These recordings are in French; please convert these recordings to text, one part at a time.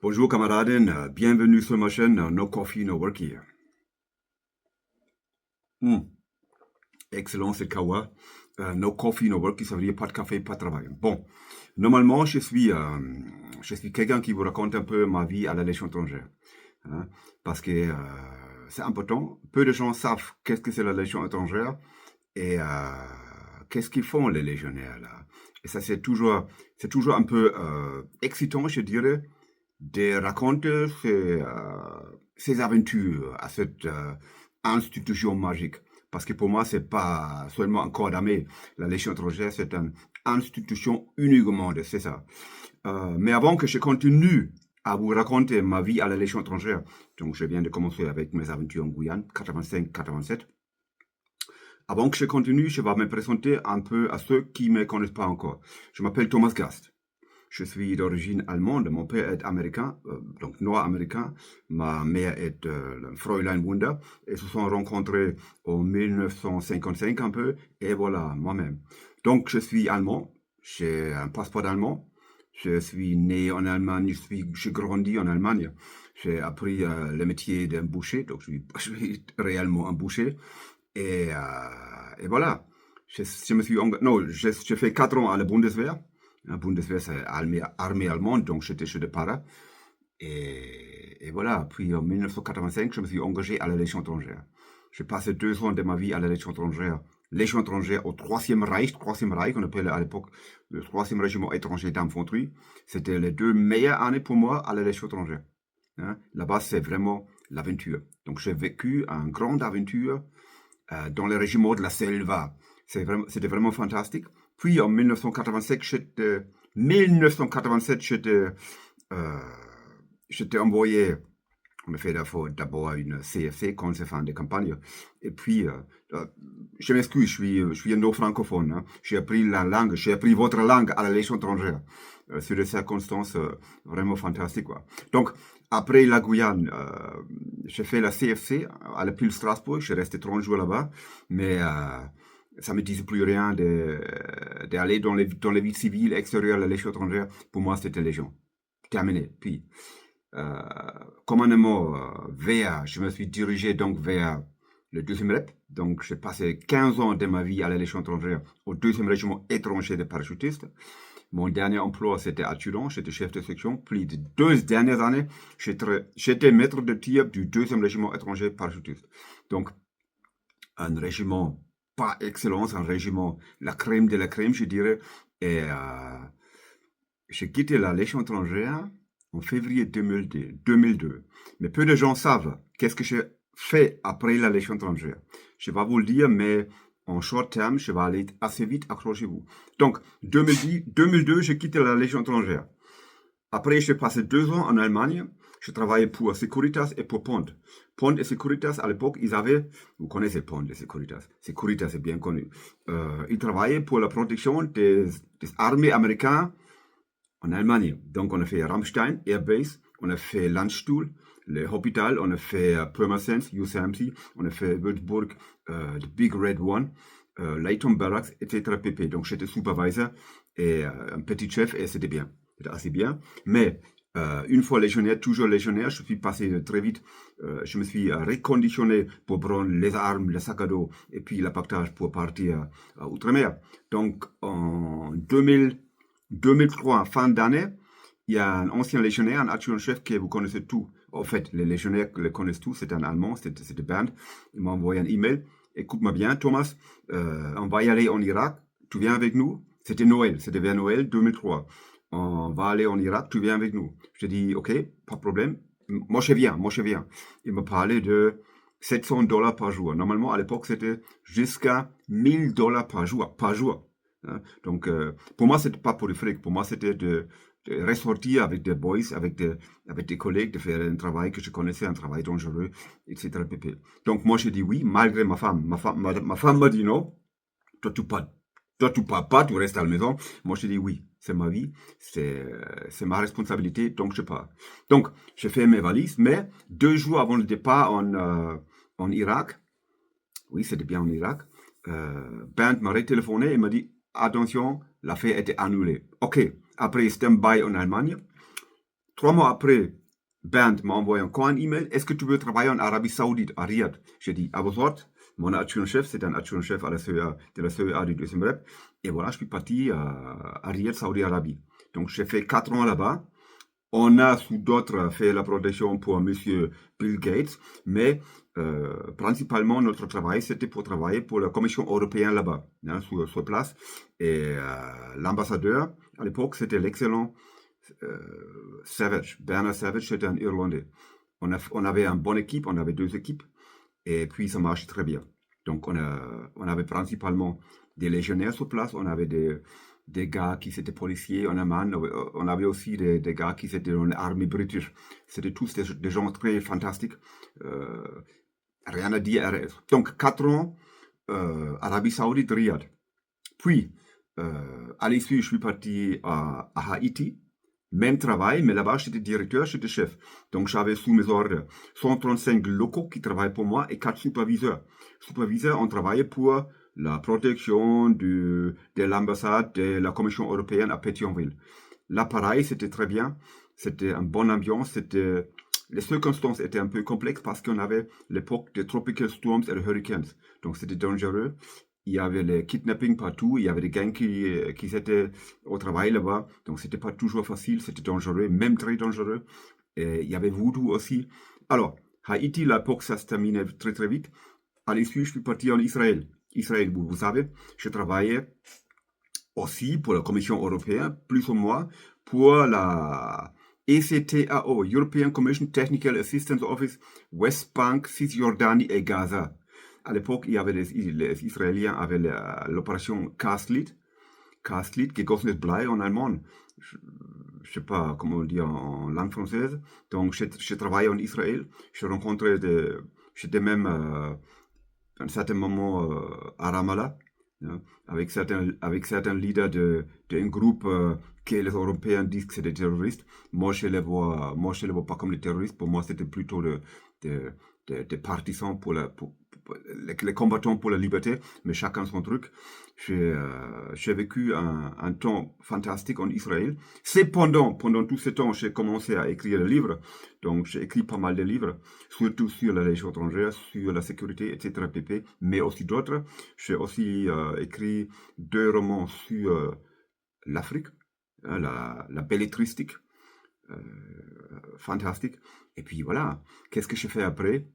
Bonjour camarades, bienvenue sur ma chaîne No Coffee, No Work Here. Excellent, c'est Kawa. No Coffee, No Work, ça veut dire pas de café, pas de travail. Bon, normalement, je suis quelqu'un qui vous raconte un peu ma vie à la Légion étrangère. Hein, parce que c'est important. Peu de gens savent qu'est-ce que c'est la Légion étrangère et qu'est-ce qu'ils font les légionnaires là. Et ça, c'est toujours un peu excitant, je dirais, de raconter ses aventures à cette institution magique. Parce que pour moi, c'est pas seulement un corps d'armée. La Légion étrangère, c'est une institution unique au monde, c'est ça. Mais avant que je continue à vous raconter ma vie à la Légion étrangère, donc je viens de commencer avec mes aventures en Guyane, 85-87. Avant que je continue, je vais me présenter un peu à ceux qui ne me connaissent pas encore. Je m'appelle Thomas Gast. Je suis d'origine allemande. Mon père est américain, donc noir-américain. Ma mère est Fräulein Wunder. Ils se sont rencontrés en 1955 un peu. Et voilà, moi-même. Donc, je suis allemand. J'ai un passeport allemand. Je suis né en Allemagne. J'ai grandi en Allemagne. J'ai appris le métier d'un boucher. Donc, je suis réellement un boucher. Et voilà. Je me suis non, j'ai fait 4 ans à la Bundeswehr. La Bundeswehr, c'est armée allemande, donc j'étais chez les paras. Et voilà, puis en 1985, je me suis engagé à la Légion étrangère. J'ai passé 2 ans de ma vie à la Légion étrangère au Troisième Reich, on appelait à l'époque le Troisième Régiment étranger d'infanterie. C'était les 2 meilleures années pour moi à la Légion étrangère. Hein? Là-bas, c'est vraiment l'aventure. Donc j'ai vécu une grande aventure dans le régiment de la Selva. C'était vraiment fantastique. Puis en 1987, j'étais envoyé. On a fait d'abord une CFC, Conseil de campagne. Et puis, je m'excuse, je suis un non-francophone. Hein. J'ai appris la langue, j'ai appris votre langue à la Légion étrangère. Sur des circonstances vraiment fantastiques. Quoi. Donc, après la Guyane, j'ai fait la CFC à la Pile Strasbourg. Je suis resté 30 jours là-bas. Mais ça ne me disait plus rien d'aller dans les vies civiles extérieures à la Légion étrangère. Pour moi, c'était Légion. Terminé. Puis, commandement je me suis dirigé donc vers le 2e REP. Donc, j'ai passé 15 ans de ma vie à la Légion étrangère au 2e régiment étranger de parachutistes. Mon dernier emploi, c'était à Turon, j'étais chef de section. Puis, les 2 dernières années, j'étais maître de tir du 2e régiment étranger parachutiste. Donc, un régiment par excellence, un régiment, la crème de la crème, je dirais. Et j'ai quitté la Légion étrangère en février 2002. Mais peu de gens savent qu'est-ce que j'ai fait après la Légion étrangère. Je vais vous le dire, mais en short terme, je vais aller assez vite, accrochez-vous. Donc, 2002, j'ai quitté la Légion étrangère. Après, j'ai passé 2 ans en Allemagne. Je travaillais pour Securitas et pour Pond. Pond et Securitas, à l'époque, vous connaissez Pond et Securitas. Securitas est bien connu. Ils travaillaient pour la protection des armées américaines en Allemagne. Donc, on a fait Ramstein, Airbase, on a fait Landstuhl, le hôpital, on a fait Pirmasens, USMC, on a fait Würzburg, The Big Red One, Leighton Barracks, etc. pp. Donc, j'étais supervisor et un petit chef et c'était bien. C'était assez bien. Mais une fois légionnaire, toujours légionnaire, je suis passé très vite. Je me suis reconditionné pour prendre les armes, le sac à dos et puis le pactage pour partir à Outre-mer. Donc, en 2003, fin d'année, il y a un ancien légionnaire, un adjudant-chef que vous connaissez tous. En fait, les légionnaires le connaissent tous. C'est un Allemand, c'était Bernd. Il m'a envoyé un email. Écoute-moi bien, Thomas, on va y aller en Irak. Tu viens avec nous? C'était Noël, c'était vers Noël 2003. On va aller en Irak, tu viens avec nous. Je dis, ok, pas de problème. Moi, je viens. Il m'a parlé de $700 par jour. Normalement, à l'époque, c'était jusqu'à $1000 par jour. Hein. Donc, pour moi, c'était pas pour le fric. Pour moi, c'était de ressortir avec des boys, avec des collègues, de faire un travail que je connaissais, un travail dangereux, etc. pp. Donc, moi, j'ai dit oui, malgré ma femme. Ma femme m'a dit non. Toi, tu pars pas, tu restes à la maison. Moi, j'ai dit oui, c'est ma vie, c'est ma responsabilité, donc je pars. Donc, j'ai fait mes valises, mais 2 jours avant le départ en Irak, oui, c'était bien en Irak, Bernd m'a retéléphoné et m'a dit attention, l'affaire était annulée. Ok, après stand-by en Allemagne. 3 mois après, Bernd m'a envoyé encore un email. Est-ce que tu veux travailler en Arabie Saoudite, à Riyad? J'ai dit, à vos ordres. Mon adjudant-chef, c'était un adjudant-chef à la CEA, de la CEA du deuxième rep. Et voilà, je suis parti à Riyad, Saudi-Arabie. Donc, j'ai fait 4 ans là-bas. On a, sous d'autres, fait la protection pour Monsieur Bill Gates, mais principalement, notre travail, c'était pour travailler pour la Commission européenne là-bas, hein, sur place. Et l'ambassadeur, à l'époque, c'était l'excellent Savage. Bernard Savage, c'était un Irlandais. On avait une bonne équipe, on avait 2 équipes, et puis ça marche très bien. Donc on avait principalement des légionnaires sur place, on avait des gars qui étaient policiers en Allemagne, on avait aussi des gars qui étaient dans l'armée british. C'était tous des gens très fantastiques. Rien à dire. Donc 4 ans, Arabie Saoudite, Riyad. Puis, à l'issue, je suis parti à Haïti. Même travail, mais là-bas, j'étais directeur, j'étais chef. Donc, j'avais sous mes ordres 135 locaux qui travaillaient pour moi et 4 superviseurs. Superviseurs, on travaillait pour la protection de l'ambassade de la Commission européenne à Pétionville. Là, pareil, c'était très bien. C'était une bonne ambiance. Les circonstances étaient un peu complexes parce qu'on avait l'époque des tropical storms et des hurricanes. Donc, c'était dangereux. Il y avait les kidnappings partout, il y avait des gangs qui étaient au travail là-bas, donc c'était pas toujours facile, c'était dangereux, même très dangereux. Et il y avait Voodoo aussi. Alors, Haïti, l'époque, ça se terminait très très vite. À l'issue, je suis parti en Israël. Israël, vous savez, je travaillais aussi pour la Commission européenne, plus ou moins, pour la ECTAO, European Commission Technical Assistance Office, West Bank, Cisjordanie et Gaza. À l'époque, il y avait les Israéliens avaient l'opération Castlead, gegossenes Blei en allemand. Je ne sais pas comment dire en langue française. Donc, j'ai travaillé en Israël. J'ai rencontré j'étais même à un certain moment à Ramallah, hein, avec certains leaders d'un groupe que les Européens disent que c'est des terroristes. Moi, je les vois pas comme des terroristes. Pour moi, c'était plutôt des partisans pour les combattants pour la liberté, mais chacun son truc. J'ai vécu un temps fantastique en Israël. C'est pendant tout ce temps, j'ai commencé à écrire des livres. Donc, j'ai écrit pas mal de livres, surtout sur la Légion étrangère, sur la sécurité, etc., pp., mais aussi d'autres. J'ai aussi écrit 2 romans sur l'Afrique, hein, la bellétristique, fantastique. Et puis voilà, qu'est-ce que j'ai fait après?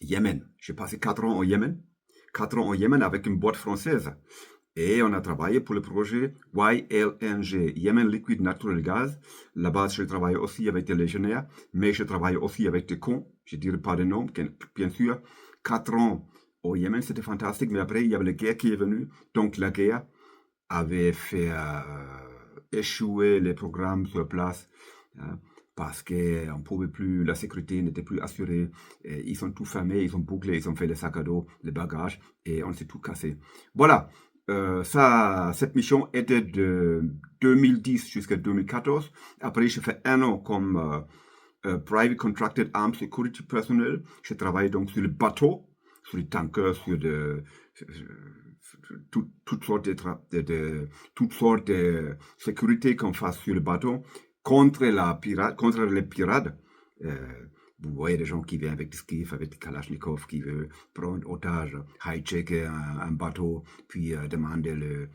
Yémen. J'ai passé 4 ans au Yémen. 4 ans au Yémen avec une boîte française. Et on a travaillé pour le projet YLNG, Yemen Liquid Natural Gas. Là-bas, je travaille aussi avec des légionnaires, mais je travaille aussi avec des cons. Je ne dirai pas de nom, bien sûr. 4 ans au Yémen, c'était fantastique, mais après, il y avait la guerre qui est venue. Donc, la guerre avait fait échouer les programmes sur place. Hein, parce qu'on ne pouvait plus, la sécurité n'était plus assurée. Et ils sont tout fermés, ils ont bouclé, ils ont fait les sacs à dos, les bagages, et on s'est tout cassé. Voilà, cette mission était de 2010 jusqu'à 2014. Après, j'ai fait 1 an comme Private Contracted Armed Security Personnel. Je travaillais donc sur les bateaux, sur les tankers, sur toutes sortes de sécurité qu'on fasse sur le bateau contre les pirates. Vous voyez des gens qui viennent avec des skiffs, avec des kalachnikovs, qui veulent prendre otage, hijacker un bateau, puis demander le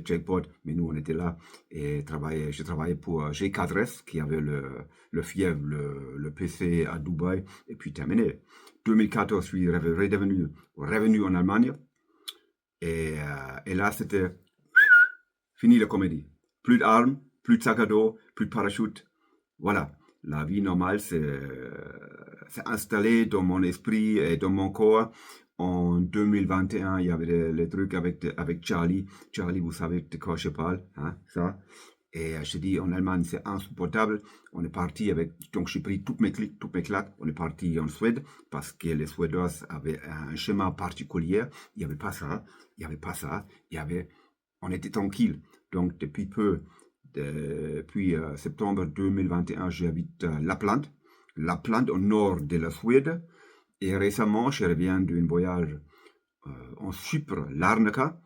jackpot. Mais nous, on était là et je travaillais pour G4S, qui avait le fief, le PC à Dubaï, et puis terminé. 2014, je suis revenu en Allemagne. Et là, c'était fini la comédie. Plus d'armes, plus de sac à dos, plus de parachute. Voilà. La vie normale s'est installée dans mon esprit et dans mon corps. En 2021, il y avait les trucs avec Charlie. Charlie, vous savez de quoi je parle, hein, ça. Et je dis, en Allemagne, c'est insupportable. On est parti donc j'ai pris toutes mes claques. On est parti en Suède parce que les Suédois avaient un schéma particulier. Il n'y avait pas ça. On était tranquille. Donc, depuis septembre 2021, j'habite Lapland au nord de la Suède. Et récemment, je reviens d'un voyage en Chypre, Larnaca.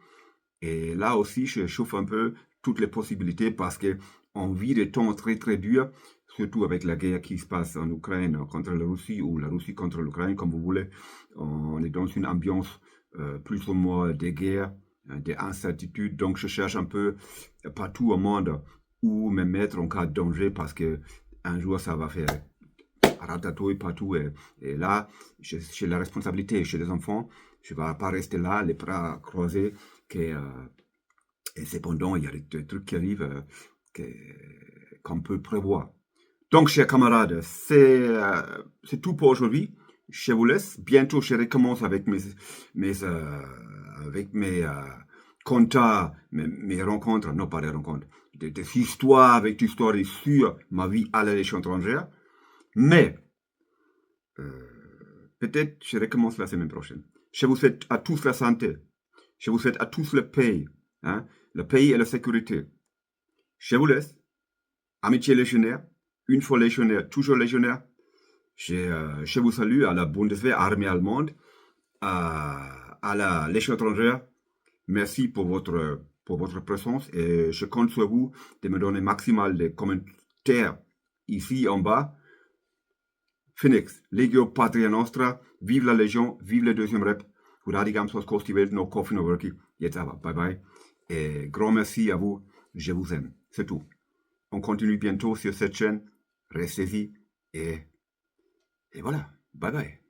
Et là aussi, je chauffe un peu toutes les possibilités parce qu'on vit des temps très très durs. surtout avec la guerre qui se passe en Ukraine contre la Russie ou la Russie contre l'Ukraine, comme vous voulez. On est dans une ambiance plus ou moins de guerre, d'incertitude. Donc, je cherche un peu partout au monde où me mettre en cas de danger parce que un jour, ça va faire ratatouille partout. Et là, j'ai la responsabilité chez les enfants. Je ne vais pas rester là, les bras croisés. Et cependant, il y a des trucs qui arrivent qu'on peut prévoir. Donc, chers camarades, c'est tout pour aujourd'hui. Je vous laisse. Bientôt, je recommence avec mes contacts, mes rencontres, non pas des rencontres, des histoires avec des histoires sur ma vie à la Légion étrangère. Mais, peut-être je recommence la semaine prochaine. Je vous souhaite à tous la santé. Je vous souhaite à tous le pays. Hein, le pays et la sécurité. Je vous laisse. Amitié légionnaire. Une fois légionnaire, toujours légionnaire. Je vous salue à la Bundeswehr, armée allemande, à la Légion étrangère. Merci pour votre présence et je compte sur vous de me donner maximal de commentaires ici en bas. Phoenix, Legio Patria Nostra, vive la Légion, vive le deuxième rep. Radigam sos kosti Welt, no Coffee, no Worky. Jetzt aber, bye bye. Et grand merci à vous, je vous aime. C'est tout. On continue bientôt sur cette chaîne. Restez-y et voilà. Bye bye.